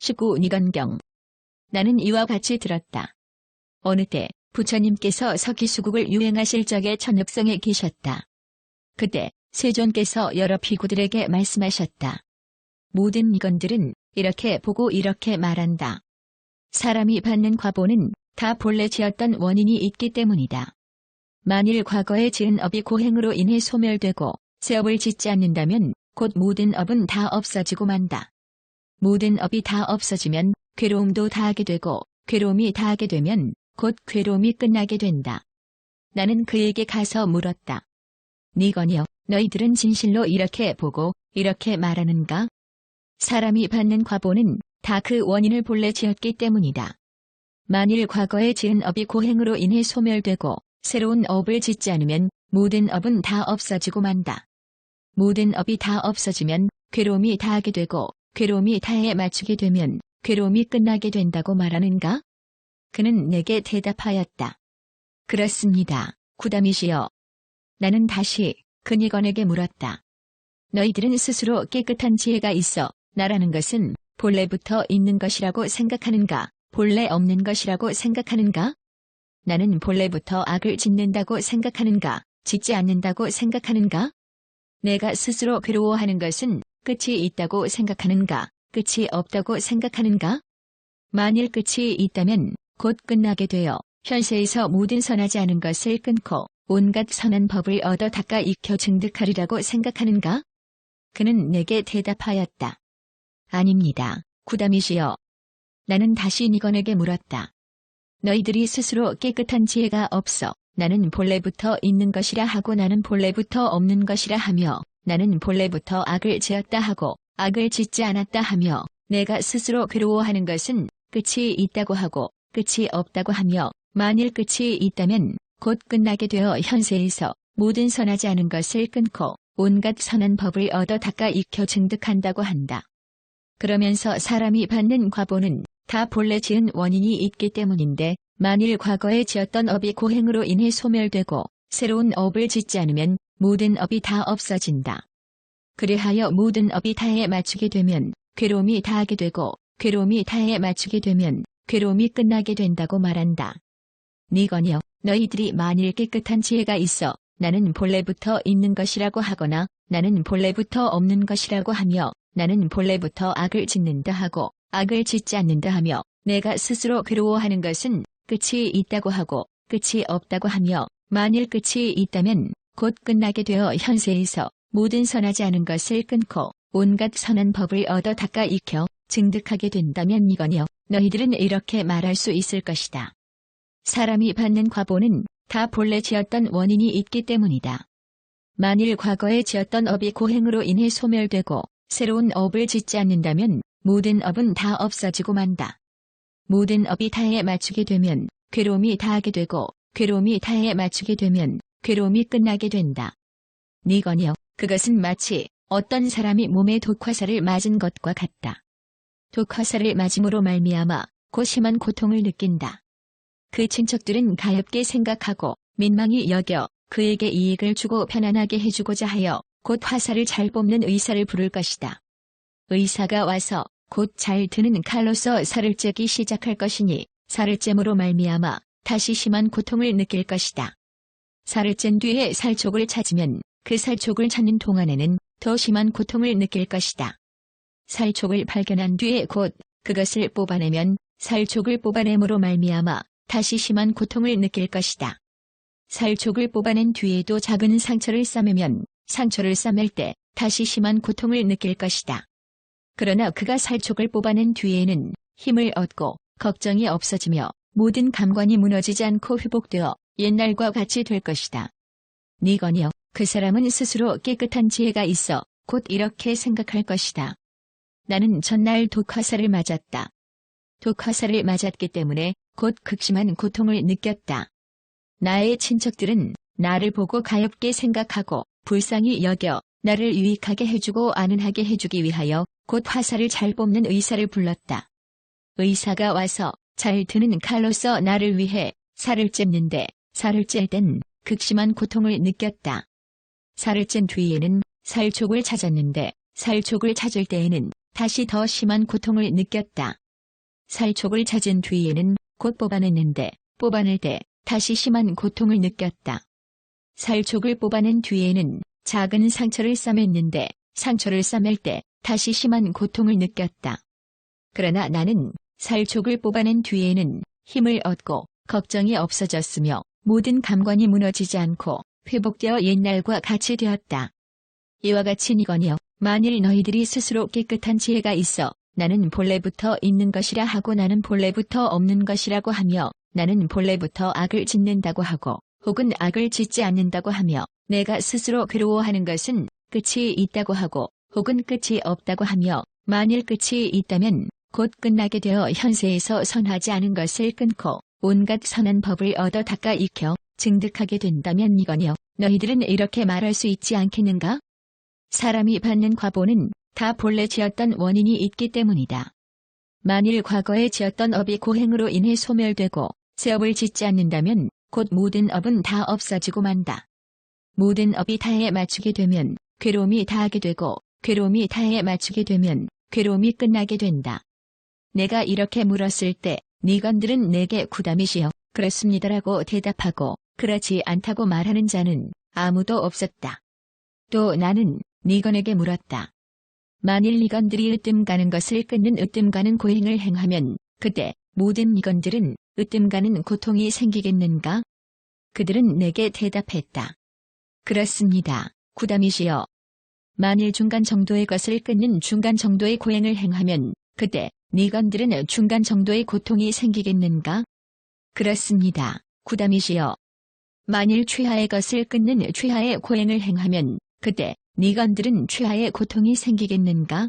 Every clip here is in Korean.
19 니건경. 나는 이와 같이 들었다. 어느 때 부처님께서 서기수국을 유행하실 적에 천읍성에 계셨다. 그때 세존께서 여러 비구들에게 말씀하셨다. 모든 니건들은 이렇게 보고 이렇게 말한다. 사람이 받는 과보는 다 본래 지었던 원인이 있기 때문이다. 만일 과거에 지은 업이 고행으로 인해 소멸되고 새 업을 짓지 않는다면 곧 모든 업은 다 없어지고 만다. 모든 업이 다 없어지면 괴로움도 다하게 되고 괴로움이 다하게 되면 곧 괴로움이 끝나게 된다. 나는 그에게 가서 물었다. 니건이여, 너희들은 진실로 이렇게 보고 이렇게 말하는가? 사람이 받는 과보는 다 그 원인을 본래 지었기 때문이다. 만일 과거에 지은 업이 고행으로 인해 소멸되고 새로운 업을 짓지 않으면 모든 업은 다 없어지고 만다. 모든 업이 다 없어지면 괴로움이 다하게 되고 괴로움이 다에 맞추게 되면 괴로움이 끝나게 된다고 말하는가? 그는 내게 대답하였다. 그렇습니다. 구다미시여. 나는 다시 그 니건에게 물었다. 너희들은 스스로 깨끗한 지혜가 있어 나라는 것은 본래부터 있는 것이라고 생각하는가? 본래 없는 것이라고 생각하는가? 나는 본래부터 악을 짓는다고 생각하는가? 짓지 않는다고 생각하는가? 내가 스스로 괴로워하는 것은 끝이 있다고 생각하는가? 끝이 없다고 생각하는가? 만일 끝이 있다면 곧 끝나게 되어 현세에서 모든 선하지 않은 것을 끊고 온갖 선한 법을 얻어 닦아 익혀 증득하리라고 생각하는가? 그는 내게 대답하였다. 아닙니다. 구다미시여. 나는 다시 니건에게 물었다. 너희들이 스스로 깨끗한 지혜가 없어 나는 본래부터 있는 것이라 하고 나는 본래부터 없는 것이라 하며 나는 본래부터 악을 지었다 하고 악을 짓지 않았다 하며 내가 스스로 괴로워하는 것은 끝이 있다고 하고 끝이 없다고 하며 만일 끝이 있다면 곧 끝나게 되어 현세에서 모든 선하지 않은 것을 끊고 온갖 선한 법을 얻어 닦아 익혀 증득한다고 한다. 그러면서 사람이 받는 과보는 다 본래 지은 원인이 있기 때문인데 만일 과거에 지었던 업이 고행으로 인해 소멸되고 새로운 업을 짓지 않으면 모든 업이 다 없어진다. 그리하여 모든 업이 다에 맞추게 되면 괴로움이 다하게 되고 괴로움이 다에 맞추게 되면 괴로움이 끝나게 된다고 말한다. 니건이여, 너희들이 만일 깨끗한 지혜가 있어 나는 본래부터 있는 것이라고 하거나 나는 본래부터 없는 것이라고 하며 나는 본래부터 악을 짓는다 하고 악을 짓지 않는다 하며 내가 스스로 괴로워하는 것은 끝이 있다고 하고 끝이 없다고 하며 만일 끝이 있다면 곧 끝나게 되어 현세에서 모든 선하지 않은 것을 끊고 온갖 선한 법을 얻어 닦아 익혀 증득하게 된다면 이거니여 너희들은 이렇게 말할 수 있을 것이다. 사람이 받는 과보는 다 본래 지었던 원인이 있기 때문이다. 만일 과거에 지었던 업이 고행으로 인해 소멸되고 새로운 업을 짓지 않는다면 모든 업은 다 없어지고 만다. 모든 업이 다에 맞추게 되면 괴로움이 다하게 되고 괴로움이 다에 맞추게 되면 괴로움이 끝나게 된다. 니건이여, 그것은 마치 어떤 사람이 몸에 독화살을 맞은 것과 같다. 독화살을 맞음으로 말미암아 고 심한 고통을 느낀다. 그 친척들은 가엾게 생각하고 민망히 여겨 그에게 이익을 주고 편안하게 해주고자 하여 곧 화살을 잘 뽑는 의사를 부를 것이다. 의사가 와서 곧 잘 드는 칼로서 살을 째기 시작할 것이니 살을 잼으로 말미암아 다시 심한 고통을 느낄 것이다. 살을 짠 뒤에 살촉을 찾으면 그 살촉을 찾는 동안에는 더 심한 고통을 느낄 것이다. 살촉을 발견한 뒤에 곧 그것을 뽑아내면 살촉을 뽑아냄으로 말미암아 다시 심한 고통을 느낄 것이다. 살촉을 뽑아낸 뒤에도 작은 상처를 싸매면 상처를 싸맬 때 다시 심한 고통을 느낄 것이다. 그러나 그가 살촉을 뽑아낸 뒤에는 힘을 얻고 걱정이 없어지며 모든 감관이 무너지지 않고 회복되어 옛날과 같이 될 것이다. 니건이여, 그 사람은 스스로 깨끗한 지혜가 있어 곧 이렇게 생각할 것이다. 나는 전날 독화살을 맞았다. 독화살을 맞았기 때문에 곧 극심한 고통을 느꼈다. 나의 친척들은 나를 보고 가엾게 생각하고 불쌍히 여겨 나를 유익하게 해주고 안은하게 해주기 위하여 곧 화살을 잘 뽑는 의사를 불렀다. 의사가 와서 잘 드는 칼로서 나를 위해 살을 찝는데 살을 찔 땐 극심한 고통을 느꼈다. 살을 찐 뒤에는 살촉을 찾았는데 살촉을 찾을 때에는 다시 더 심한 고통을 느꼈다. 살촉을 찾은 뒤에는 곧 뽑아냈는데 뽑아낼 때 다시 심한 고통을 느꼈다. 살촉을 뽑아낸 뒤에는 작은 상처를 싸맸는데 상처를 싸맬 때 다시 심한 고통을 느꼈다. 그러나 나는 살촉을 뽑아낸 뒤에는 힘을 얻고 걱정이 없어졌으며 모든 감관이 무너지지 않고 회복되어 옛날과 같이 되었다. 이와 같이 니건이여, 만일 너희들이 스스로 깨끗한 지혜가 있어 나는 본래부터 있는 것이라 하고 나는 본래부터 없는 것이라고 하며 나는 본래부터 악을 짓는다고 하고 혹은 악을 짓지 않는다고 하며 내가 스스로 괴로워하는 것은 끝이 있다고 하고 혹은 끝이 없다고 하며 만일 끝이 있다면 곧 끝나게 되어 현세에서 선하지 않은 것을 끊고 온갖 선한 법을 얻어 닦아 익혀 증득하게 된다면 이거니여, 너희들은 이렇게 말할 수 있지 않겠는가? 사람이 받는 과보는 다 본래 지었던 원인이 있기 때문이다. 만일 과거에 지었던 업이 고행으로 인해 소멸되고 새 업을 짓지 않는다면 곧 모든 업은 다 없어지고 만다. 모든 업이 타에 맞추게 되면 괴로움이 다하게 되고 괴로움이 타에 맞추게 되면 괴로움이 끝나게 된다. 내가 이렇게 물었을 때 니건들은 내게 구담이시여 그렇습니다라고 대답하고 그렇지 않다고 말하는 자는 아무도 없었다. 또 나는 니건에게 물었다. 만일 니건들이 으뜸 가는 것을 끊는 으뜸 가는 고행을 행하면 그때 모든 니건들은 으뜸 가는 고통이 생기겠는가? 그들은 내게 대답했다. 그렇습니다. 구담이시여. 만일 중간 정도의 것을 끊는 중간 정도의 고행을 행하면 그때 니건들은 중간 정도의 고통이 생기겠는가? 그렇습니다. 구담이시여. 만일 최하의 것을 끊는 최하의 고행을 행하면 그때 니건들은 최하의 고통이 생기겠는가?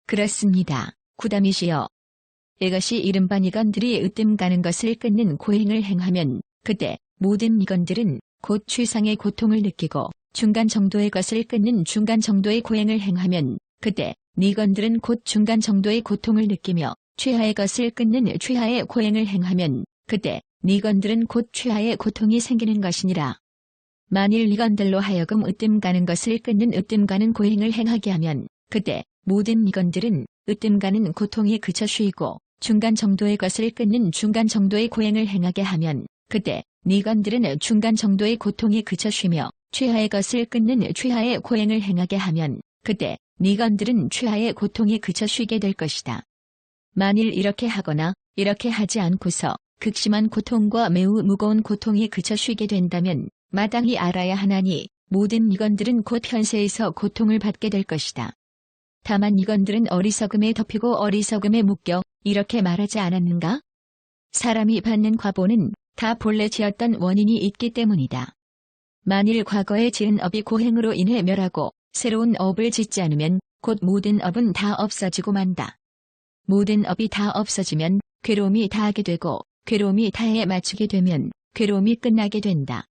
그렇습니다. 구담이시여. 이것이 이른바 니건들이 으뜸 가는 것을 끊는 고행을 행하면 그때 모든 니건들은 곧 최상의 고통을 느끼고 중간 정도의 것을 끊는 중간 정도의 고행을 행하면 그때 니건들은 곧 중간 정도의 고통을 느끼며 최하의 것을 끊는 최하의 고행을 행하면 그때 니건들은 곧 최하의 고통이 생기는 것이니라. 만일 니건들로 하여금 으뜸 가는 것을 끊는 으뜸 가는 고행을 행하게 하면 그때 모든 니건들은 으뜸 가는 고통이 그쳐 쉬고 중간 정도의 것을 끊는 중간 정도의 고행을 행하게 하면 그때 니건들은 중간 정도의 고통이 그쳐 쉬며 최하의 것을 끊는 최하의 고행을 행하게 하면 그때 니건들은 최하의 고통이 그쳐 쉬게 될 것이다. 만일 이렇게 하거나 이렇게 하지 않고서 극심한 고통과 매우 무거운 고통이 그쳐 쉬게 된다면 마땅히 알아야 하나니 모든 니건들은 곧 현세에서 고통을 받게 될 것이다. 다만 니건들은 어리석음에 덮이고 어리석음에 묶여 이렇게 말하지 않았는가? 사람이 받는 과보는 다 본래 지었던 원인이 있기 때문이다. 만일 과거에 지은 업이 고행으로 인해 멸하고 새로운 업을 짓지 않으면 곧 모든 업은 다 없어지고 만다. 모든 업이 다 없어지면 괴로움이 다하게 되고 괴로움이 타에 맞추게 되면 괴로움이 끝나게 된다.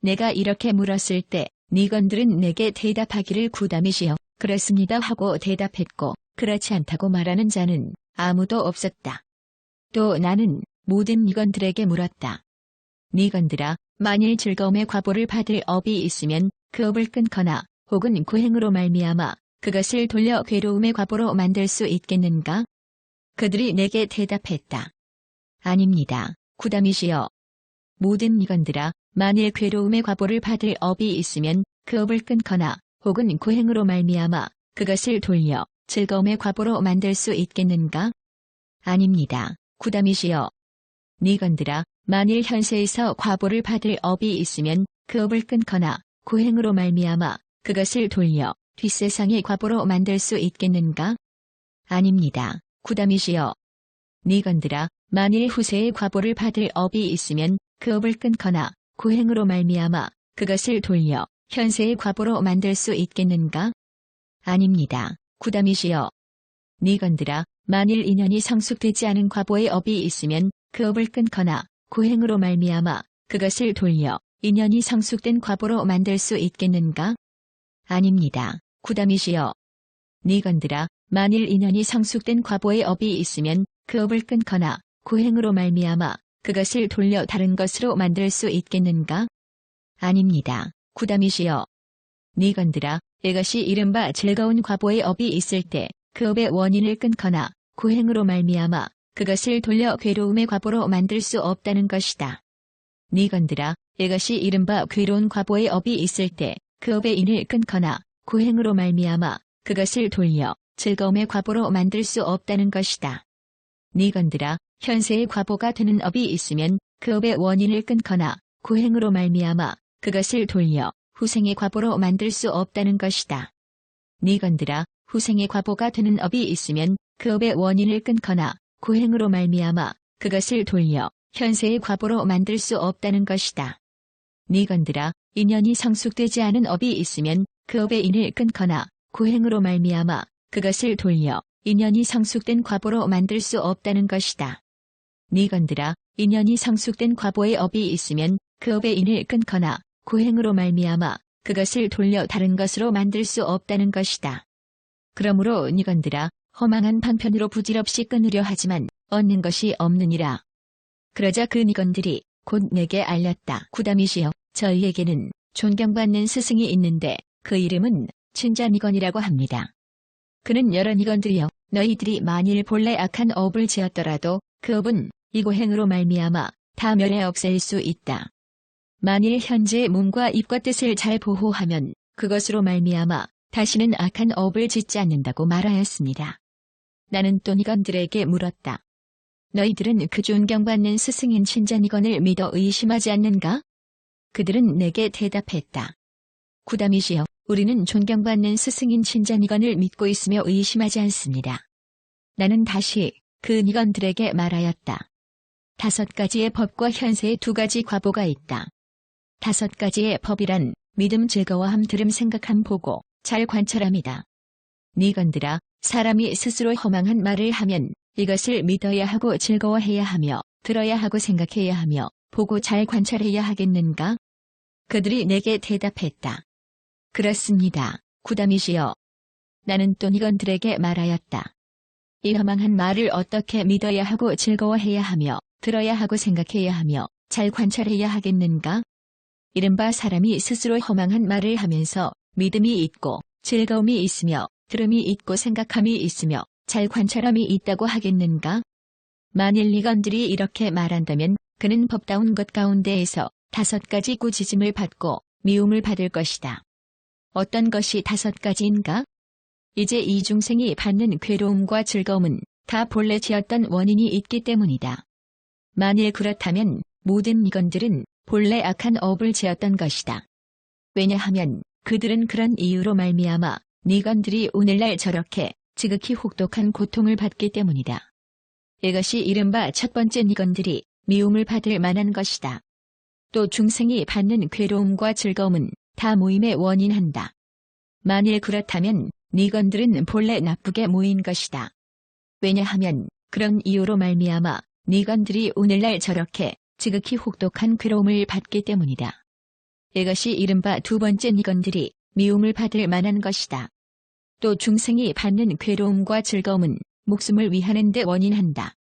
내가 이렇게 물었을 때 니건들은 내게 대답하기를 구담이시여 그렇습니다 하고 대답했고 그렇지 않다고 말하는 자는 아무도 없었다. 또 나는 모든 니건들에게 물었다. 니건들아, 만일 즐거움의 과보를 받을 업이 있으면 그 업을 끊거나 혹은 고행으로 말미암아 그것을 돌려 괴로움의 과보로 만들 수 있겠는가? 그들이 내게 대답했다. 아닙니다. 구담이시여. 모든 니건들아, 만일 괴로움의 과보를 받을 업이 있으면 그 업을 끊거나 혹은 고행으로 말미암아 그것을 돌려 즐거움의 과보로 만들 수 있겠는가? 아닙니다. 구담이시여. 니건들아, 만일 현세에서 과보를 받을 업이 있으면 그 업을 끊거나 고행으로 말미암아 그것을 돌려 뒷세상의 과보로 만들 수 있겠는가? 아닙니다. 구담이시여. 니건들아, 만일 후세의 과보를 받을 업이 있으면 그 업을 끊거나 고행으로 말미암아 그것을 돌려 현세의 과보로 만들 수 있겠는가? 아닙니다. 구담이시여. 니건들아, 만일 인연이 성숙되지 않은 과보의 업이 있으면 그 업을 끊거나 고행으로 말미암아 그것을 돌려 인연이 성숙된 과보로 만들 수 있겠는가? 아닙니다. 구담이시여. 니건들아, 만일 인연이 성숙된 과보의 업이 있으면 그 업을 끊거나 고행으로 말미암아 그것을 돌려 다른 것으로 만들 수 있겠는가? 아닙니다. 구담이시여. 니건들아, 이것이 이른바 즐거운 과보의 업이 있을 때 그 업의 원인을 끊거나 고행으로 말미암아 그것을 돌려 괴로움의 과보로 만들 수 없다는 것이다. 니건들아, 이것이 이른바 괴로운 과보의 업이 있을 때 그 업의 인을 끊거나 고행으로 말미암아 그것을 돌려 즐거움의 과보로 만들 수 없다는 것이다. 니건들아, 현세의 과보가 되는 업이 있으면 그 업의 원인을 끊거나 고행으로 말미암아 그것을 돌려 후생의 과보로 만들 수 없다는 것이다. 니건들아, 후생의 과보가 되는 업이 있으면 그 업의 원인을 끊거나 고행으로 말미암아 그것을 돌려 현세의 과보로 만들 수 없다는 것이다. 니건들아, 인연이 성숙되지 않은 업이 있으면 그 업의 인을 끊거나 고행으로 말미암아 그것을 돌려 인연이 성숙된 과보로 만들 수 없다는 것이다. 니건들아, 인연이 성숙된 과보의 업이 있으면 그 업의 인을 끊거나 고행으로 말미암아 그것을 돌려 다른 것으로 만들 수 없다는 것이다. 그러므로 니건들아, 허망한 방편으로 부질없이 끊으려 하지만 얻는 것이 없느니라. 그러자 그 니건들이 곧 내게 알렸다. 구다미시여, 저희에게는 존경받는 스승이 있는데 그 이름은 친자 니건이라고 합니다. 그는 여러 니건들이여, 너희들이 만일 본래 악한 업을 지었더라도 그 업은 이 고행으로 말미암아 다 멸해 없앨 수 있다. 만일 현재의 몸과 입과 뜻을 잘 보호하면 그것으로 말미암아 다시는 악한 업을 짓지 않는다고 말하였습니다. 나는 또 니건들에게 물었다. 너희들은 그 존경받는 스승인 친자 니건을 믿어 의심하지 않는가? 그들은 내게 대답했다. 구다미시여, 우리는 존경받는 스승인 친자 니건을 믿고 있으며 의심하지 않습니다. 나는 다시 그 니건들에게 말하였다. 5가지의 법과 현세의 2가지 과보가 있다. 5가지의 법이란 믿음, 즐거워함, 들음, 생각함, 보고, 잘 관찰함이다. 니건들아, 사람이 스스로 허망한 말을 하면 이것을 믿어야 하고 즐거워해야 하며 들어야 하고 생각해야 하며 보고 잘 관찰해야 하겠는가? 그들이 내게 대답했다. 그렇습니다. 구다미시여. 나는 또 니건들에게 말하였다. 이 허망한 말을 어떻게 믿어야 하고 즐거워해야 하며 들어야 하고 생각해야 하며 잘 관찰해야 하겠는가? 이른바 사람이 스스로 허망한 말을 하면서 믿음이 있고 즐거움이 있으며 들음이 있고 생각함이 있으며 잘 관찰함이 있다고 하겠는가? 만일 니건들이 이렇게 말한다면 그는 법다운 것 가운데에서 5가지 꾸짖음을 받고 미움을 받을 것이다. 어떤 것이 5가지인가? 이제 이 중생이 받는 괴로움과 즐거움은 다 본래 지었던 원인이 있기 때문이다. 만일 그렇다면 모든 니건들은 본래 악한 업을 지었던 것이다. 왜냐하면 그들은 그런 이유로 말미암아 니건들이 오늘날 저렇게 지극히 혹독한 고통을 받기 때문이다. 이것이 이른바 첫 번째 니건들이 미움을 받을 만한 것이다. 또 중생이 받는 괴로움과 즐거움은 다 모임의 원인한다. 만일 그렇다면 니건들은 본래 나쁘게 모인 것이다. 왜냐하면 그런 이유로 말미암아 니건들이 오늘날 저렇게 지극히 혹독한 괴로움을 받기 때문이다. 이것이 이른바 2번째 니건들이 미움을 받을 만한 것이다. 또 중생이 받는 괴로움과 즐거움은 목숨을 위하는 데 원인한다.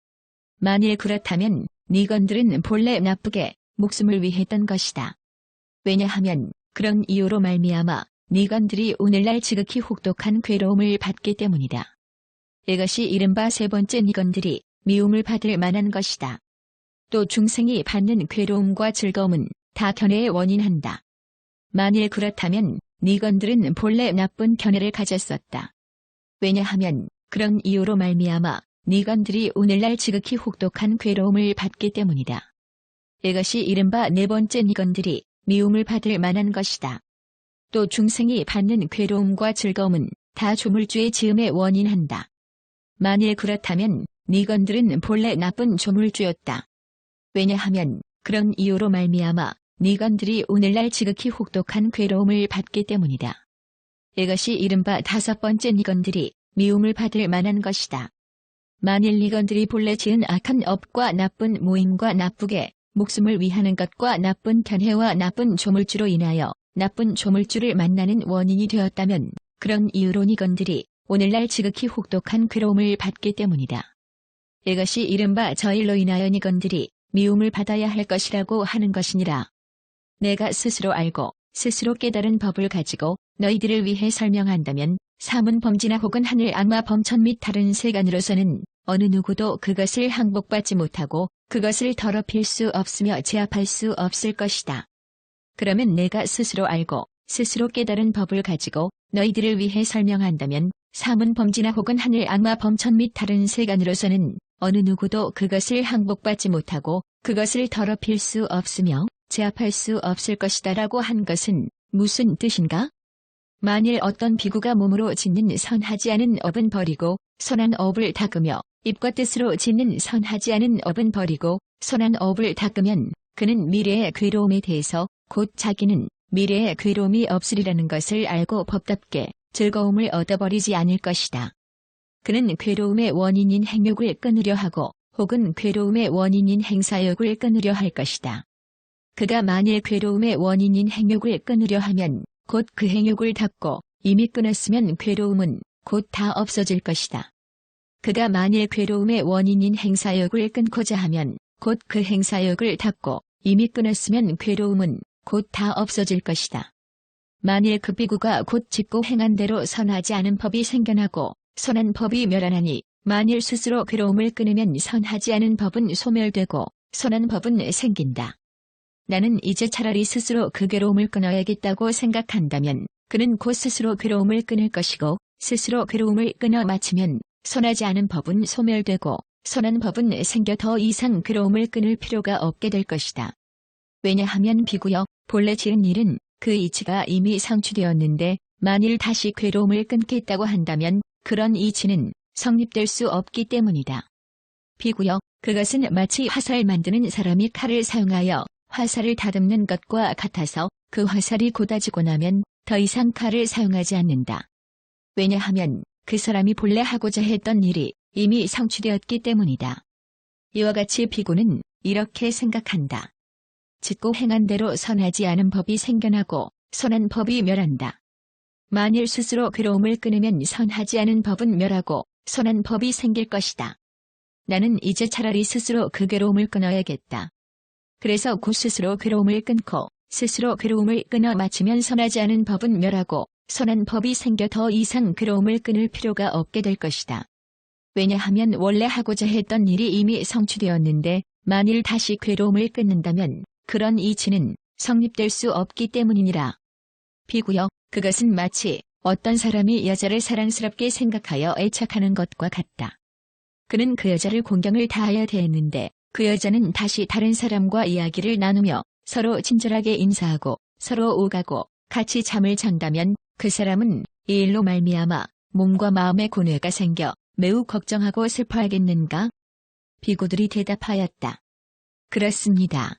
만일 그렇다면 니건들은 본래 나쁘게 목숨을 위했던 것이다. 왜냐하면 그런 이유로 말미암아 니건들이 오늘날 지극히 혹독한 괴로움을 받기 때문이다. 이것이 이른바 3번째 니건들이 미움을 받을 만한 것이다. 또 중생이 받는 괴로움과 즐거움은 다 견해의 원인한다. 만일 그렇다면 니건들은 본래 나쁜 견해를 가졌었다. 왜냐하면 그런 이유로 말미암아 니건들이 오늘날 지극히 혹독한 괴로움을 받기 때문이다. 이것이 이른바 4번째 니건들이 미움을 받을 만한 것이다. 또 중생이 받는 괴로움과 즐거움은 다 조물주의 지음의 원인한다. 만일 그렇다면 니건들은 본래 나쁜 조물주였다. 왜냐하면 그런 이유로 말미암아 니건들이 오늘날 지극히 혹독한 괴로움을 받기 때문이다. 이것이 이른바 5번째 니건들이 미움을 받을 만한 것이다. 만일 니건들이 본래 지은 악한 업과 나쁜 모임과 나쁘게 목숨을 위하는 것과 나쁜 견해와 나쁜 조물주로 인하여 나쁜 조물주를 만나는 원인이 되었다면 그런 이유로 니건들이 오늘날 지극히 혹독한 괴로움을 받기 때문이다. 이것이 이른바 저일로 인하여 니건들이 미움을 받아야 할 것이라고 하는 것이니라. 내가 스스로 알고 스스로 깨달은 법을 가지고 너희들을 위해 설명한다면 사문범지나 혹은 하늘 악마 범천 및 다른 세간으로서는 어느 누구도 그것을 항복받지 못하고 그것을 더럽힐 수 없으며 제압할 수 없을 것이다. 그러면 내가 스스로 알고 스스로 깨달은 법을 가지고 너희들을 위해 설명한다면 사문범지나 혹은 하늘 악마 범천 및 다른 세간으로서는 어느 누구도 그것을 항복받지 못하고 그것을 더럽힐 수 없으며 제압할 수 없을 것이다 라고 한 것은 무슨 뜻인가? 만일 어떤 비구가 몸으로 짓는 선하지 않은 업은 버리고 선한 업을 닦으며 입과 뜻으로 짓는 선하지 않은 업은 버리고 선한 업을 닦으면 그는 미래의 괴로움에 대해서 곧 자기는 미래의 괴로움이 없으리라는 것을 알고 법답게 즐거움을 얻어버리지 않을 것이다. 그는 괴로움의 원인인 행욕을 끊으려 하고 혹은 괴로움의 원인인 행사욕을 끊으려 할 것이다. 그가 만일 괴로움의 원인인 행욕을 끊으려 하면 곧 그 행욕을 닫고 이미 끊었으면 괴로움은 곧 다 없어질 것이다. 그가 만일 괴로움의 원인인 행사욕을 끊고자 하면 곧 그 행사욕을 닫고 이미 끊었으면 괴로움은 곧 다 없어질 것이다. 만일 그 비구가 곧 짓고 행한 대로 선하지 않은 법이 생겨나고 선한 법이 멸하나니 만일 스스로 괴로움을 끊으면 선하지 않은 법은 소멸되고 선한 법은 생긴다. 나는 이제 차라리 스스로 그 괴로움을 끊어야겠다고 생각한다면 그는 곧 스스로 괴로움을 끊을 것이고 스스로 괴로움을 끊어 마치면 선하지 않은 법은 소멸되고 선한 법은 생겨 더 이상 괴로움을 끊을 필요가 없게 될 것이다. 왜냐하면 비구여 본래 지은 일은 그 이치가 이미 성취되었는데 만일 다시 괴로움을 끊겠다고 한다면 그런 이치는 성립될 수 없기 때문이다. 비구여 그것은 마치 화살 만드는 사람이 칼을 사용하여 화살을 다듬는 것과 같아서 그 화살이 곧아지고 나면 더 이상 칼을 사용하지 않는다. 왜냐하면 그 사람이 본래 하고자 했던 일이 이미 성취되었기 때문이다. 이와 같이 비구는 이렇게 생각한다. 짓고 행한 대로 선하지 않은 법이 생겨나고 선한 법이 멸한다. 만일 스스로 괴로움을 끊으면 선하지 않은 법은 멸하고 선한 법이 생길 것이다. 나는 이제 차라리 스스로 그 괴로움을 끊어야겠다. 그래서 곧 스스로 괴로움을 끊고 스스로 괴로움을 끊어 마치면 선하지 않은 법은 멸하고 선한 법이 생겨 더 이상 괴로움을 끊을 필요가 없게 될 것이다. 왜냐하면 원래 하고자 했던 일이 이미 성취되었는데 만일 다시 괴로움을 끊는다면 그런 이치는 성립될 수 없기 때문이니라. 비구여 그것은 마치 어떤 사람이 여자를 사랑스럽게 생각하여 애착하는 것과 같다. 그는 그 여자를 공경을 다하여 대했는데 그 여자는 다시 다른 사람과 이야기를 나누며 서로 친절하게 인사하고 서로 오가고 같이 잠을 잔다면 그 사람은 이 일로 말미암아 몸과 마음의 고뇌가 생겨 매우 걱정하고 슬퍼하겠는가? 비구들이 대답하였다. 그렇습니다.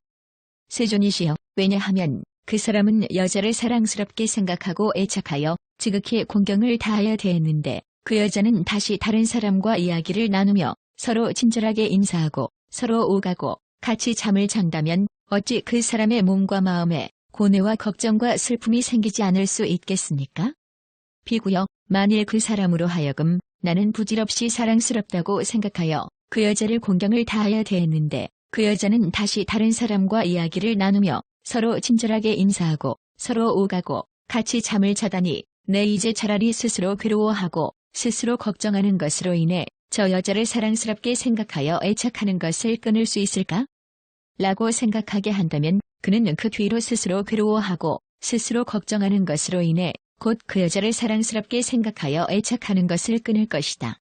세존이시여, 왜냐하면 그 사람은 여자를 사랑스럽게 생각하고 애착하여 지극히 공경을 다하여 대했는데 그 여자는 다시 다른 사람과 이야기를 나누며 서로 친절하게 인사하고 서로 오가고 같이 잠을 잔다면 어찌 그 사람의 몸과 마음에 고뇌와 걱정과 슬픔이 생기지 않을 수 있겠습니까? 비구여, 만일 그 사람으로 하여금 나는 부질없이 사랑스럽다고 생각하여 그 여자를 공경을 다하여 대했는데 그 여자는 다시 다른 사람과 이야기를 나누며 서로 친절하게 인사하고 서로 오가고 같이 잠을 자다니 내 이제 차라리 스스로 괴로워하고 스스로 걱정하는 것으로 인해 저 여자를 사랑스럽게 생각하여 애착하는 것을 끊을 수 있을까? 라고 생각하게 한다면 그는 그 뒤로 스스로 괴로워하고 스스로 걱정하는 것으로 인해 곧 그 여자를 사랑스럽게 생각하여 애착하는 것을 끊을 것이다.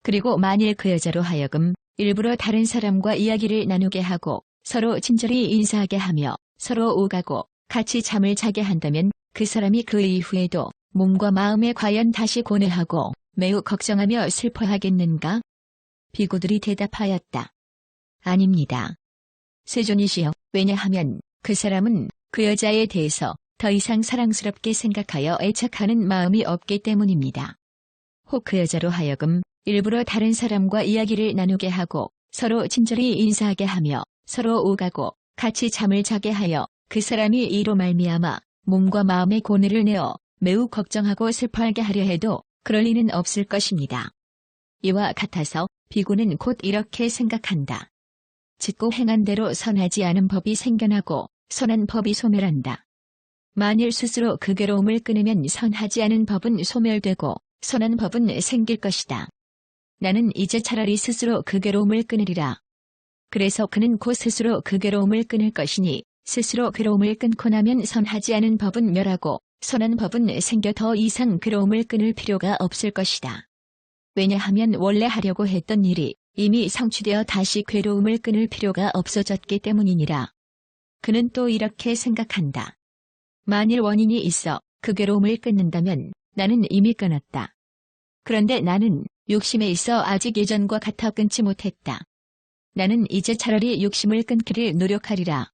그리고 만일 그 여자로 하여금 일부러 다른 사람과 이야기를 나누게 하고 서로 친절히 인사하게 하며 서로 오가고 같이 잠을 자게 한다면 그 사람이 그 이후에도 몸과 마음에 과연 다시 고뇌하고 매우 걱정하며 슬퍼하겠는가? 비구들이 대답하였다. 아닙니다. 세존이시여, 왜냐하면 그 사람은 그 여자에 대해서 더 이상 사랑스럽게 생각하여 애착하는 마음이 없기 때문입니다. 혹 그 여자로 하여금 일부러 다른 사람과 이야기를 나누게 하고 서로 친절히 인사하게 하며 서로 오가고 같이 잠을 자게 하여 그 사람이 이로 말미암아 몸과 마음의 고뇌를 내어 매우 걱정하고 슬퍼하게 하려 해도 그럴 리는 없을 것입니다. 이와 같아서 비구는 곧 이렇게 생각한다. 짓고 행한 대로 선하지 않은 법이 생겨나고 선한 법이 소멸한다. 만일 스스로 그 괴로움을 끊으면 선하지 않은 법은 소멸되고 선한 법은 생길 것이다. 나는 이제 차라리 스스로 그 괴로움을 끊으리라. 그래서 그는 곧 스스로 그 괴로움을 끊을 것이니 스스로 괴로움을 끊고 나면 선하지 않은 법은 멸하고 선한 법은 생겨 더 이상 괴로움을 끊을 필요가 없을 것이다. 왜냐하면 원래 하려고 했던 일이 이미 성취되어 다시 괴로움을 끊을 필요가 없어졌기 때문이니라. 그는 또 이렇게 생각한다. 만일 원인이 있어 그 괴로움을 끊는다면 나는 이미 끊었다. 그런데 나는 욕심에 있어 아직 예전과 같아 끊지 못했다. 나는 이제 차라리 욕심을 끊기를 노력하리라.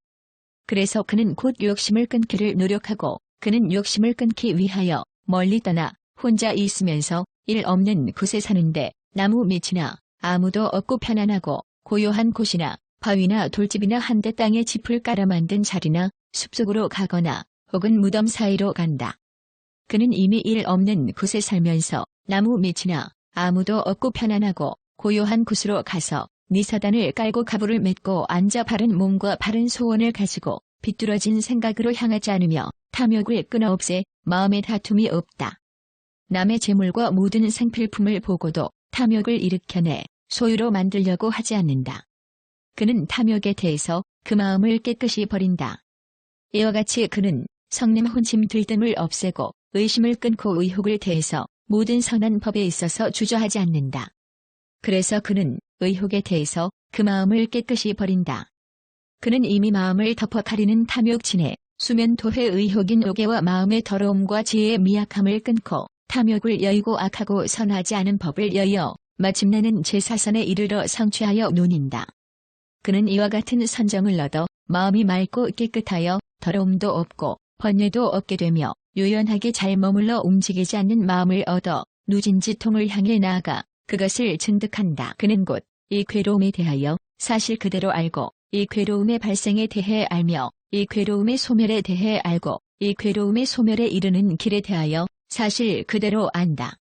그래서 그는 곧 욕심을 끊기를 노력하고 그는 욕심을 끊기 위하여 멀리 떠나 혼자 있으면서 일 없는 곳에 사는데 나무 밑이나 아무도 없고 편안하고 고요한 곳이나 바위나 돌집이나 한데 땅에 짚을 깔아 만든 자리나 숲속으로 가거나 혹은 무덤 사이로 간다. 그는 이미 일 없는 곳에 살면서 나무 밑이나 아무도 없고 편안하고 고요한 곳으로 가서 니사단을 깔고 가부를 맺고 앉아 바른 몸과 바른 소원을 가지고 비뚤어진 생각으로 향하지 않으며 탐욕을 끊어 없애 마음에 다툼이 없다. 남의 재물과 모든 생필품을 보고도 탐욕을 일으켜내 소유로 만들려고 하지 않는다. 그는 탐욕에 대해서 그 마음을 깨끗이 버린다. 이와 같이 그는 성냄 혼심 들뜸을 없애고 의심을 끊고 의혹을 대해서 모든 선한 법에 있어서 주저하지 않는다. 그래서 그는 의혹에 대해서 그 마음을 깨끗이 버린다. 그는 이미 마음을 덮어 가리는 탐욕진해 수면토회 의혹인 오개와 마음의 더러움과 지혜의 미약함을 끊고 탐욕을 여의고 악하고 선하지 않은 법을 여의어 마침내는 제사선에 이르러 성취하여 논인다. 그는 이와 같은 선정을 얻어 마음이 맑고 깨끗하여 더러움도 없고 번뇌도 없게 되며 유연하게 잘 머물러 움직이지 않는 마음을 얻어 누진지통을 향해 나아가 그것을 증득한다. 그는 곧 이 괴로움에 대하여 사실 그대로 알고 이 괴로움의 발생에 대해 알며 이 괴로움의 소멸에 대해 알고 이 괴로움의 소멸에 이르는 길에 대하여 사실 그대로 안다.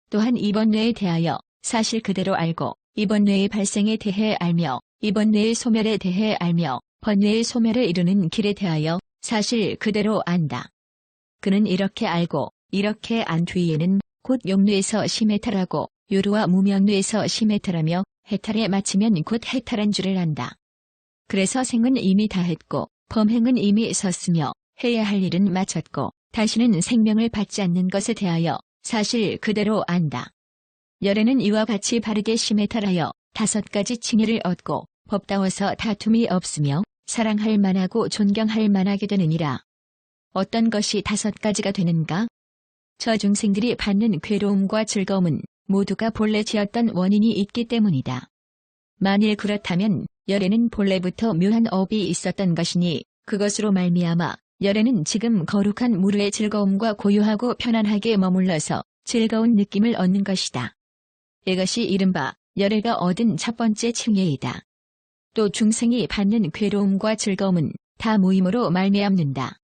또한 이번 뇌에 대하여 사실 그대로 알고 이번 뇌의 발생에 대해 알며 이번 뇌의 소멸에 대해 알며 번뇌의 소멸에 이르는 길에 대하여 사실 그대로 안다. 그는 이렇게 알고 이렇게 안 뒤에는 곧 용뇌에서 심해탈하고 요루와 무명뇌에서 심해탈하며 해탈에 마치면 곧 해탈한 줄을 안다. 그래서 생은 이미 다했고 범행은 이미 섰으며 해야 할 일은 마쳤고 다시는 생명을 받지 않는 것에 대하여 사실 그대로 안다. 열애는 이와 같이 바르게 심해탈하여 5가지 칭의를 얻고 법다워서 다툼이 없으며 사랑할 만하고 존경할 만하게 되느니라. 어떤 것이 5가지가 되는가? 저 중생들이 받는 괴로움과 즐거움은 모두가 본래 지었던 원인이 있기 때문이다. 만일 그렇다면 열애는 본래부터 묘한 업이 있었던 것이니 그것으로 말미암아 열애는 지금 거룩한 무르의 즐거움과 고요하고 편안하게 머물러서 즐거운 느낌을 얻는 것이다. 이것이 이른바 열애가 얻은 첫 번째 칭예이다. 또 중생이 받는 괴로움과 즐거움은 다 모임으로 말미암는다.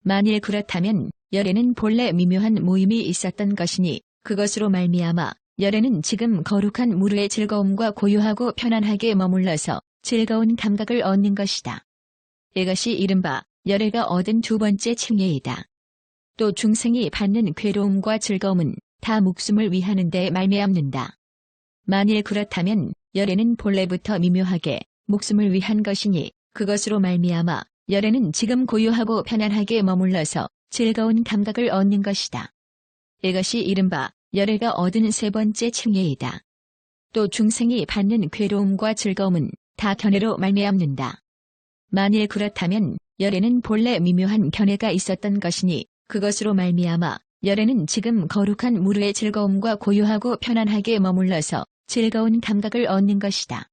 만일 그렇다면 열애는 본래 미묘한 모임이 있었던 것이니 그것으로 말미암아 열애는 지금 거룩한 무르의 즐거움과 고요하고 편안하게 머물러서 즐거운 감각을 얻는 것이다. 이것이 이른바 열애가 얻은 두 번째 칭예이다. 또 중생이 받는 괴로움과 즐거움은 다 목숨을 위하는 데 말미암는다. 만일 그렇다면 열애는 본래부터 미묘하게 목숨을 위한 것이니 그것으로 말미암아 열애는 지금 고요하고 편안하게 머물러서 즐거운 감각을 얻는 것이다. 이것이 이른바 열애가 얻은 세 번째 칭예이다. 또 중생이 받는 괴로움과 즐거움은 다 견해로 말미암는다. 만일 그렇다면 열애는 본래 미묘한 견해가 있었던 것이니 그것으로 말미암아 열애는 지금 거룩한 무르의 즐거움과 고요하고 편안하게 머물러서 즐거운 감각을 얻는 것이다.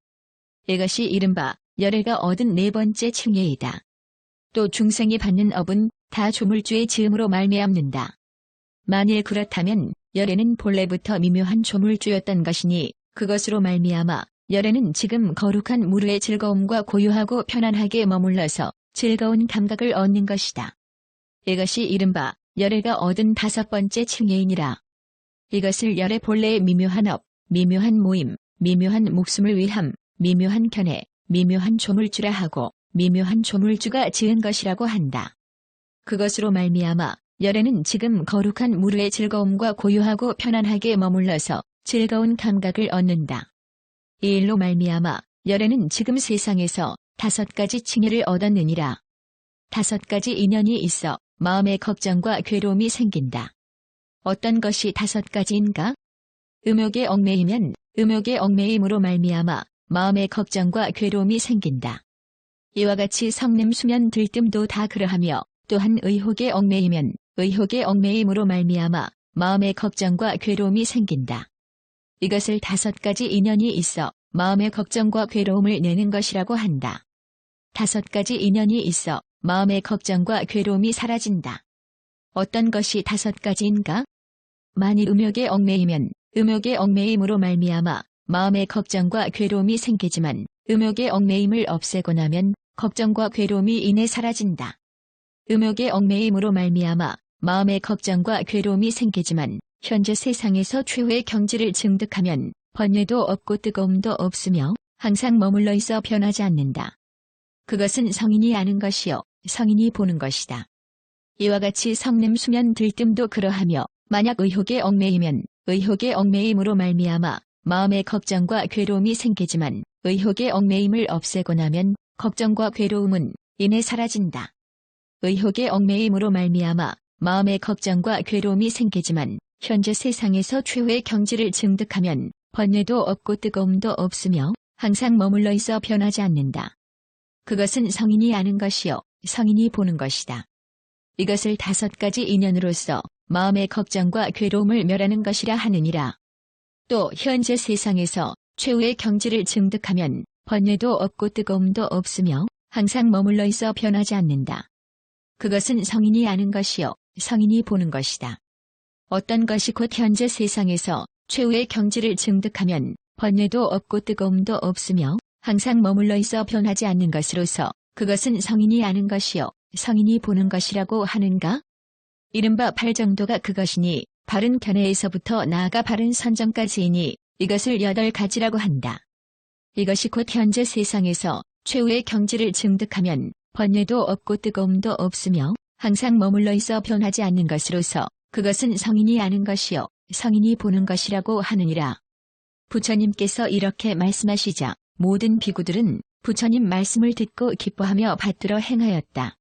이것이 이른바 열애가 얻은 네 번째 칭예이다. 또 중생이 받는 업은 다 조물주의 지음으로 말미암는다. 만일 그렇다면 열애는 본래부터 미묘한 조물주였던 것이니 그것으로 말미암아 열애는 지금 거룩한 무르의 즐거움과 고요하고 편안하게 머물러서 즐거운 감각을 얻는 것이다. 이것이 이른바 열애가 얻은 5번째 칭예이니라. 이것을 열애 본래의 미묘한 업, 미묘한 모임, 미묘한 목숨을 위함, 미묘한 견해, 미묘한 조물주라 하고 미묘한 조물주가 지은 것이라고 한다. 그것으로 말미암아 열에는 지금 거룩한 무르의 즐거움과 고요하고 편안하게 머물러서 즐거운 감각을 얻는다. 이 일로 말미암아 열에는 지금 세상에서 5가지 칭의를 얻었느니라. 5가지 인연이 있어 마음의 걱정과 괴로움이 생긴다. 어떤 것이 5가지인가? 음욕에 얽매이면 음욕의 얽매임으로 말미암아 마음의 걱정과 괴로움이 생긴다. 이와 같이 성냄 수면 들뜸도 다 그러하며 또한 의혹에 얽매이면 의혹의 얽매임으로 말미암아 마음의 걱정과 괴로움이 생긴다. 이것을 5가지 인연이 있어 마음의 걱정과 괴로움을 내는 것이라고 한다. 5가지 인연이 있어 마음의 걱정과 괴로움이 사라진다. 어떤 것이 5가지인가? 만일 음욕에 얽매이면 음욕의 얽매임으로 말미암아 마음의 걱정과 괴로움이 생기지만 음욕의 얽매임을 없애고 나면 걱정과 괴로움이 이내 사라진다. 음욕의 얽매임으로 말미암아 마음의 걱정과 괴로움이 생기지만 현재 세상에서 최후의 경지를 증득하면 번뇌도 없고 뜨거움도 없으며 항상 머물러 있어 변하지 않는다. 그것은 성인이 아는 것이요 성인이 보는 것이다. 이와 같이 성냄 수면 들뜸도 그러하며 만약 의혹에 얽매이면 의혹의 얽매임으로 말미암아 마음의 걱정과 괴로움이 생기지만 의혹의 얽매임을 없애고 나면 걱정과 괴로움은 이내 사라진다. 의혹의 얽매임으로 말미암아 마음의 걱정과 괴로움이 생기지만 현재 세상에서 최후의 경지를 증득하면 번뇌도 없고 뜨거움도 없으며 항상 머물러 있어 변하지 않는다. 그것은 성인이 아는 것이요 성인이 보는 것이다. 이것을 5가지 인연으로서 마음의 걱정과 괴로움을 멸하는 것이라 하느니라. 또 현재 세상에서 최후의 경지를 증득하면 번뇌도 없고 뜨거움도 없으며 항상 머물러 있어 변하지 않는다. 그것은 성인이 아는 것이요 성인이 보는 것이다. 어떤 것이 곧 현재 세상에서 최후의 경지를 증득하면 번뇌도 없고 뜨거움도 없으며 항상 머물러 있어 변하지 않는 것으로서 그것은 성인이 아는 것이요 성인이 보는 것이라고 하는가? 이른바 팔정도가 그것이니 바른 견해에서부터 나아가 바른 선정까지이니 이것을 8가지라고 한다. 이것이 곧 현재 세상에서 최후의 경지를 증득하면 번뇌도 없고 뜨거움도 없으며 항상 머물러 있어 변하지 않는 것으로서 그것은 성인이 아는 것이요 성인이 보는 것이라고 하느니라. 부처님께서 이렇게 말씀하시자 모든 비구들은 부처님 말씀을 듣고 기뻐하며 받들어 행하였다.